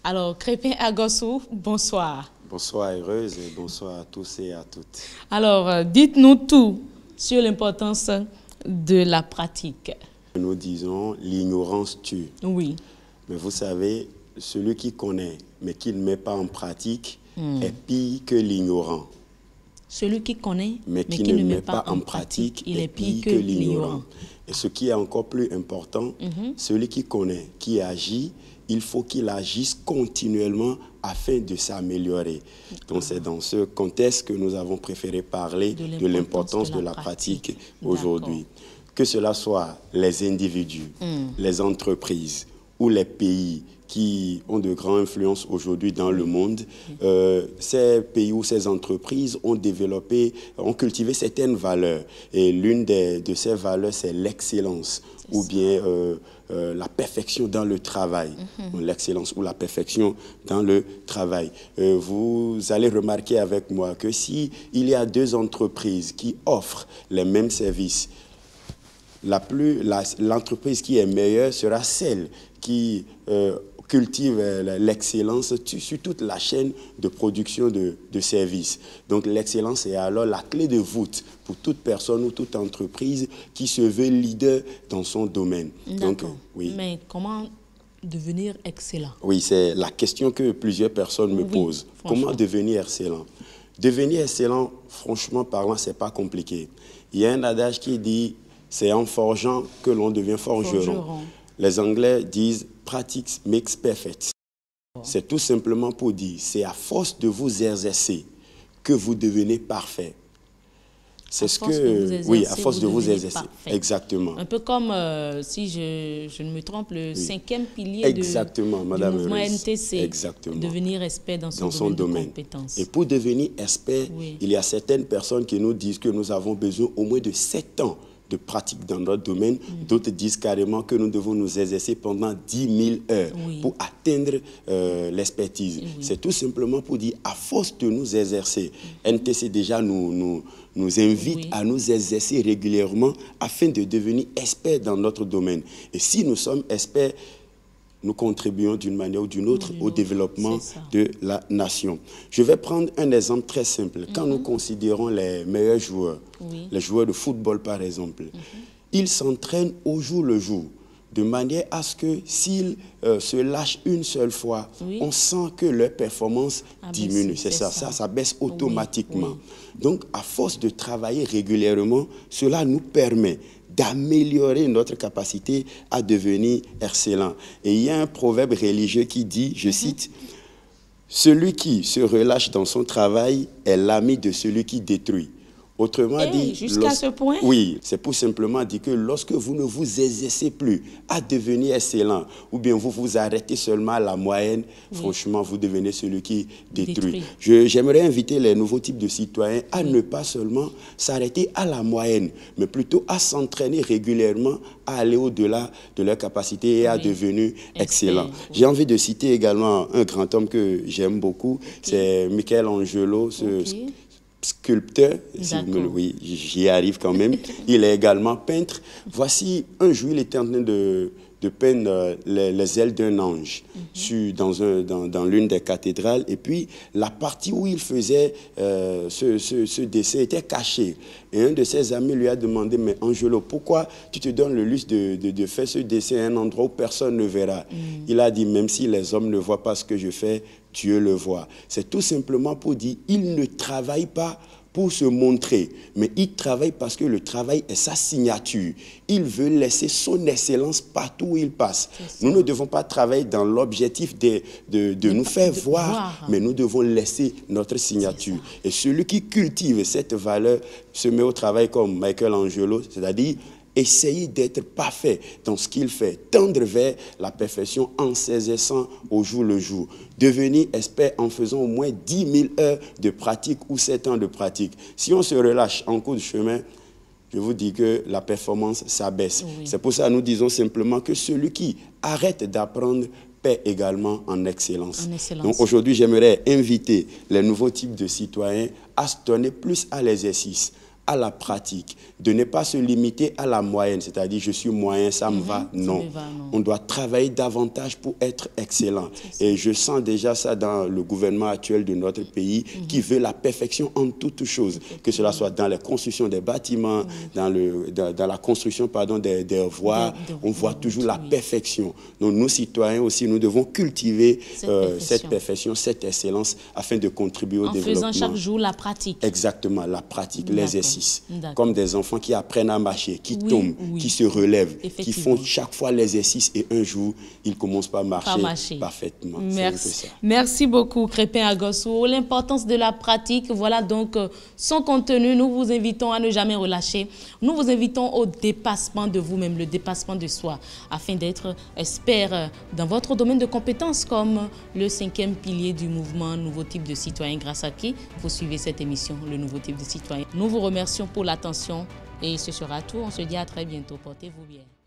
Alors, Crépin Agossou, bonsoir. Bonsoir Heureuse et bonsoir à tous et à toutes. Alors, dites-nous tout sur l'importance de la pratique. Nous disons l'ignorance tue. Oui. Mais vous savez, celui qui connaît mais qui ne met pas en pratique est pire que l'ignorant. Celui qui connaît mais qui ne met pas en pratique il est pire que l'ignorant. Et ce qui est encore plus important, celui qui connaît, qui agit, il faut qu'il agisse continuellement afin de s'améliorer. Donc c'est dans ce contexte que nous avons préféré parler de l'importance de la pratique aujourd'hui. Que cela soit les individus, les entreprises ou les pays qui ont de grandes influences aujourd'hui dans le monde, ces pays ou ces entreprises ont développé, ont cultivé certaines valeurs. Et l'une de ces valeurs, c'est l'excellence ou bien la perfection dans le travail. L'excellence ou la perfection dans le travail. Vous allez remarquer avec moi que si il y a deux entreprises qui offrent les mêmes services, l'entreprise qui est meilleure sera celle qui cultive l'excellence sur toute la chaîne de production de services. Donc l'excellence est alors la clé de voûte pour toute personne ou toute entreprise qui se veut leader dans son domaine. Donc, oui. Mais comment devenir excellent? Oui, c'est la question que plusieurs personnes me posent. Comment devenir excellent? Devenir excellent, franchement parlant, c'est pas compliqué. Il y a un adage qui dit c'est en forgeant que l'on devient forgeron. Les Anglais disent « practice makes perfect ». C'est tout simplement pour dire, c'est à force de vous exercer que vous devenez parfait. C'est ce que... Oui, à force de vous exercer. Exactement. Un peu comme, si je ne me trompe, le cinquième pilier Exactement, Madame du mouvement Heureuse. NTC. Exactement. Devenir expert dans son domaine de compétences. Et pour devenir expert, il y a certaines personnes qui nous disent que nous avons besoin au moins de 7 ans de pratique dans notre domaine. D'autres disent carrément que nous devons nous exercer pendant 10 000 heures pour atteindre l'expertise. C'est tout simplement pour dire, à force de nous exercer, NTC déjà nous invite à nous exercer régulièrement afin de devenir experts dans notre domaine. Et si nous sommes experts, nous contribuons d'une manière ou d'une autre au développement de la nation. Je vais prendre un exemple très simple. Quand nous considérons les meilleurs joueurs, les joueurs de football par exemple, ils s'entraînent au jour le jour, de manière à ce que s'ils se lâchent une seule fois, on sent que leur performance diminue. C'est ça, ça baisse automatiquement. Donc, à force de travailler régulièrement, cela nous permet d'améliorer notre capacité à devenir excellent. Et il y a un proverbe religieux qui dit, je cite, « Celui qui se relâche dans son travail est l'ami de celui qui détruit ». Autrement dit, jusqu'à ce point? Oui, c'est pour simplement dire que lorsque vous ne vous exercez plus à devenir excellent, ou bien vous vous arrêtez seulement à la moyenne, franchement, vous devenez celui qui détruit. J'aimerais inviter les nouveaux types de citoyens à ne pas seulement s'arrêter à la moyenne, mais plutôt à s'entraîner régulièrement, à aller au-delà de leur capacité et à devenir excellent. J'ai envie de citer également un grand homme que j'aime beaucoup, c'est Michelangelo, sculpteur, oui, j'y arrive quand même. Il est également peintre. Voici un jour, il était en train de peindre les ailes d'un ange dans l'une des cathédrales. Et puis, la partie où il faisait ce dessin était cachée. Et un de ses amis lui a demandé, mais Angelo, pourquoi tu te donnes le luxe de faire ce dessin à un endroit où personne ne verra? Il a dit, même si les hommes ne voient pas ce que je fais, Dieu le voit. C'est tout simplement pour dire, il ne travaille pas pour se montrer, mais il travaille parce que le travail est sa signature. Il veut laisser son excellence partout où il passe. Nous ne devons pas travailler dans l'objectif de nous faire voir, mais nous devons laisser notre signature. Et celui qui cultive cette valeur se met au travail comme Michelangelo, c'est-à-dire essayer d'être parfait dans ce qu'il fait, tendre vers la perfection en s'exerçant au jour le jour. Devenir expert en faisant au moins 10 000 heures de pratique ou 7 ans de pratique. Si on se relâche en cours de chemin, je vous dis que la performance s'abaisse. C'est pour ça que nous disons simplement que celui qui arrête d'apprendre paie également en excellence. Donc aujourd'hui, j'aimerais inviter les nouveaux types de citoyens à se donner plus à l'exercice, à la pratique, de ne pas se limiter à la moyenne, c'est-à-dire je suis moyen, ça me va. Non. On doit travailler davantage pour être excellent. Et je sens déjà ça dans le gouvernement actuel de notre pays qui veut la perfection en toutes choses, que cela soit dans la construction des bâtiments, dans la construction des voies, on voit toujours la perfection. Donc nous, citoyens aussi, nous devons cultiver cette perfection, cette excellence afin de contribuer au développement. En faisant chaque jour la pratique. Exactement, la pratique, l'exercice. Comme des enfants qui apprennent à marcher, qui tombent, qui se relèvent, qui font chaque fois l'exercice et un jour, ils commencent par marcher parfaitement. Merci beaucoup, Crépin Agossou. L'importance de la pratique, voilà donc son contenu. Nous vous invitons à ne jamais relâcher. Nous vous invitons au dépassement de vous-même, le dépassement de soi, afin d'être expert dans votre domaine de compétences comme le 5e pilier du mouvement Nouveau Type de Citoyen, grâce à qui vous suivez cette émission, le Nouveau Type de Citoyen. Nous vous remercions pour l'attention et ce sera tout. On se dit à très bientôt. Portez-vous bien.